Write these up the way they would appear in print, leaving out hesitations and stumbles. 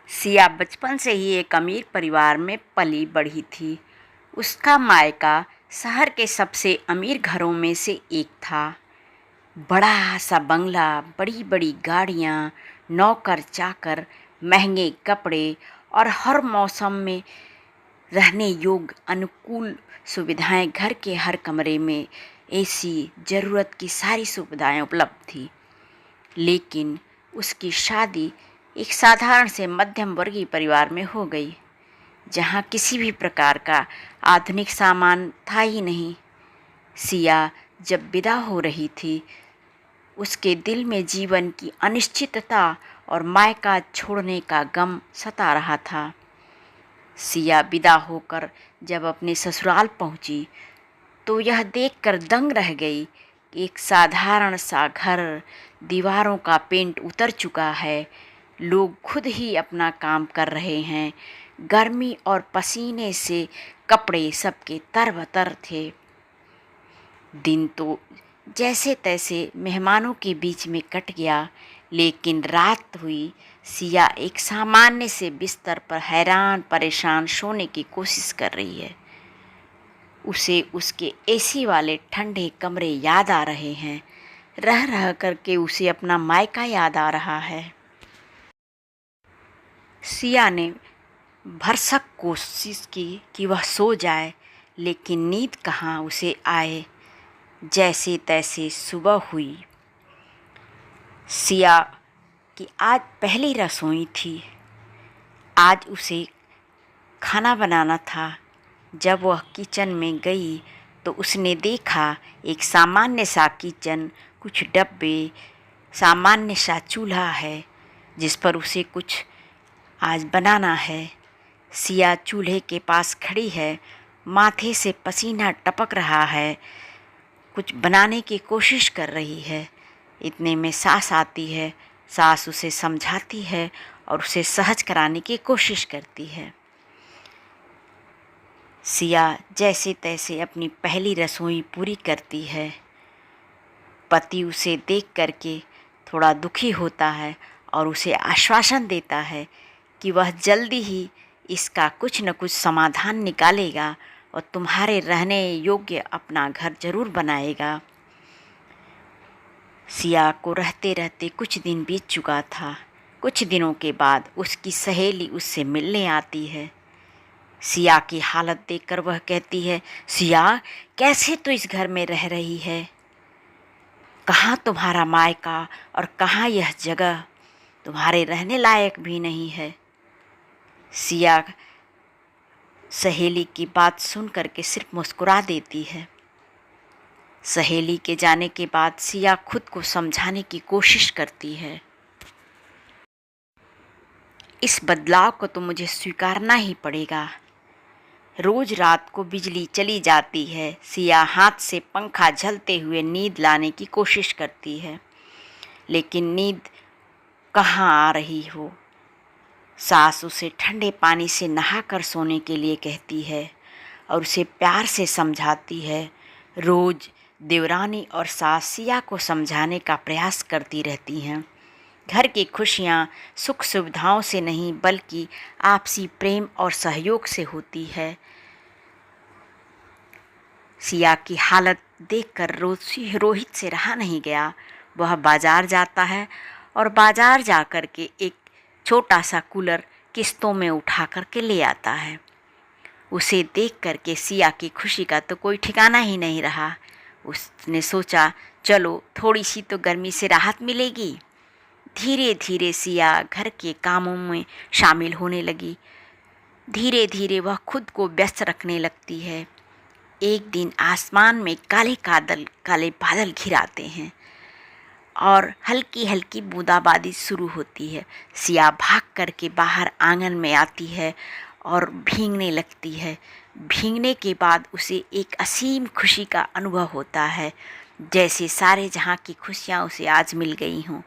सिया बचपन से ही एक अमीर परिवार में पली बढ़ी थी। उसका मायका शहर के सबसे अमीर घरों में से एक था। बड़ा सा बंगला, बड़ी बड़ी गाड़ियाँ, नौकर चाकर, महंगे कपड़े और हर मौसम में रहने योग्य अनुकूल सुविधाएं। घर के हर कमरे में एसी, ज़रूरत की सारी सुविधाएं उपलब्ध थी। लेकिन उसकी शादी एक साधारण से मध्यम वर्गीय परिवार में हो गई, जहाँ किसी भी प्रकार का आधुनिक सामान था ही नहीं। सिया जब विदा हो रही थी, उसके दिल में जीवन की अनिश्चितता और मायका छोड़ने का गम सता रहा था। सिया विदा होकर जब अपने ससुराल पहुंची, तो यह देखकर दंग रह गई कि एक साधारण सा घर, दीवारों का पेंट उतर चुका है, लोग खुद ही अपना काम कर रहे हैं। गर्मी और पसीने से कपड़े सबके तरबतर थे। दिन तो जैसे तैसे मेहमानों के बीच में कट गया, लेकिन रात हुई। सिया एक सामान्य से बिस्तर पर हैरान परेशान सोने की कोशिश कर रही है। उसे उसके एसी वाले ठंडे कमरे याद आ रहे हैं। रह रह करके उसे अपना मायका याद आ रहा है। सिया ने भरसक कोशिश की कि वह सो जाए, लेकिन नींद कहाँ उसे आए। जैसे तैसे सुबह हुई। सिया की आज पहली रसोई थी। आज उसे खाना बनाना था। जब वह किचन में गई तो उसने देखा एक सामान्य सा किचन, कुछ डब्बे, सामान्य सा चूल्हा है जिस पर उसे कुछ आज बनाना है। सिया चूल्हे के पास खड़ी है, माथे से पसीना टपक रहा है, कुछ बनाने की कोशिश कर रही है। इतने में सास आती है। सास उसे समझाती है और उसे सहज कराने की कोशिश करती है। सिया जैसे तैसे अपनी पहली रसोई पूरी करती है। पति उसे देख करके थोड़ा दुखी होता है और उसे आश्वासन देता है कि वह जल्दी ही इसका कुछ न कुछ समाधान निकालेगा और तुम्हारे रहने योग्य अपना घर जरूर बनाएगा। सिया को रहते रहते कुछ दिन बीत चुका था। कुछ दिनों के बाद उसकी सहेली उससे मिलने आती है। सिया की हालत देखकर वह कहती है, सिया, कैसे तू इस घर में रह रही है? कहाँ तुम्हारा मायका और कहाँ यह जगह? तुम्हारे रहने लायक भी नहीं है। सिया सहेली की बात सुन करके सिर्फ मुस्कुरा देती है। सहेली के जाने के बाद सिया खुद को समझाने की कोशिश करती है। इस बदलाव को तो मुझे स्वीकारना ही पड़ेगा। रोज रात को बिजली चली जाती है। सिया हाथ से पंखा झलते हुए नींद लाने की कोशिश करती है, लेकिन नींद कहाँ आ रही हो। सास उसे ठंडे पानी से नहाकर सोने के लिए कहती है और उसे प्यार से समझाती है। रोज देवरानी और सास सिया को समझाने का प्रयास करती रहती हैं। घर की खुशियाँ सुख सुविधाओं से नहीं, बल्कि आपसी प्रेम और सहयोग से होती है। सिया की हालत देखकर रोहित से रहा नहीं गया। वह बाजार जाता है और बाजार जा कर के एक छोटा सा कूलर किस्तों में उठा कर के ले आता है। उसे देख कर के सिया की खुशी का तो कोई ठिकाना ही नहीं रहा। उसने सोचा, चलो थोड़ी सी तो गर्मी से राहत मिलेगी। धीरे धीरे सिया घर के कामों में शामिल होने लगी। धीरे धीरे वह खुद को व्यस्त रखने लगती है। एक दिन आसमान में काले बादल घिर आते हैं और हल्की हल्की बूंदाबांदी शुरू होती है। सिया भाग करके बाहर आंगन में आती है और भीगने लगती है। भीगने के बाद उसे एक असीम खुशी का अनुभव होता है, जैसे सारे जहाँ की खुशियाँ उसे आज मिल गई हों।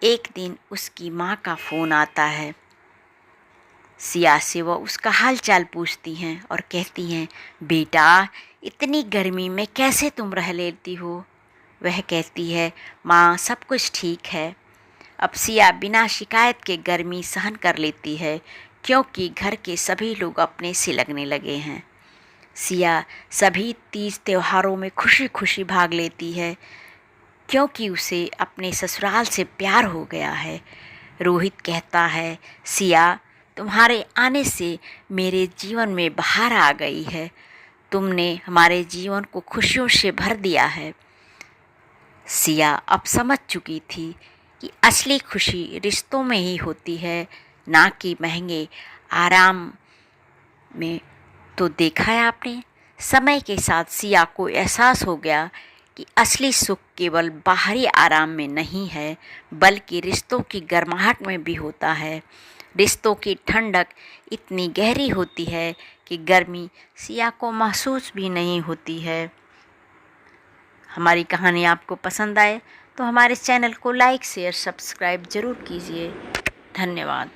एक दिन उसकी माँ का फ़ोन आता है। सिया से वह उसका हाल चाल पूछती हैं और कहती हैं, बेटा, इतनी गर्मी में कैसे तुम रह लेती हो? वह कहती है, माँ, सब कुछ ठीक है, अब सिया बिना शिकायत के गर्मी सहन कर लेती है, क्योंकि घर के सभी लोग अपने से लगने लगे हैं। सिया सभी तीज त्योहारों में खुशी खुशी भाग लेती है, क्योंकि उसे अपने ससुराल से प्यार हो गया है। रोहित कहता है, सिया, तुम्हारे आने से मेरे जीवन में बहार आ गई है। तुमने हमारे जीवन को खुशियों से भर दिया है। सिया अब समझ चुकी थी कि असली खुशी रिश्तों में ही होती है, ना कि महंगे आराम में। तो देखा है आपने, समय के साथ सिया को एहसास हो गया कि असली सुख केवल बाहरी आराम में नहीं है, बल्कि रिश्तों की गर्माहट में भी होता है। रिश्तों की ठंडक इतनी गहरी होती है कि गर्मी सिया को महसूस भी नहीं होती है। हमारी कहानी आपको पसंद आए तो हमारे चैनल को लाइक, शेयर, सब्सक्राइब ज़रूर कीजिए। धन्यवाद।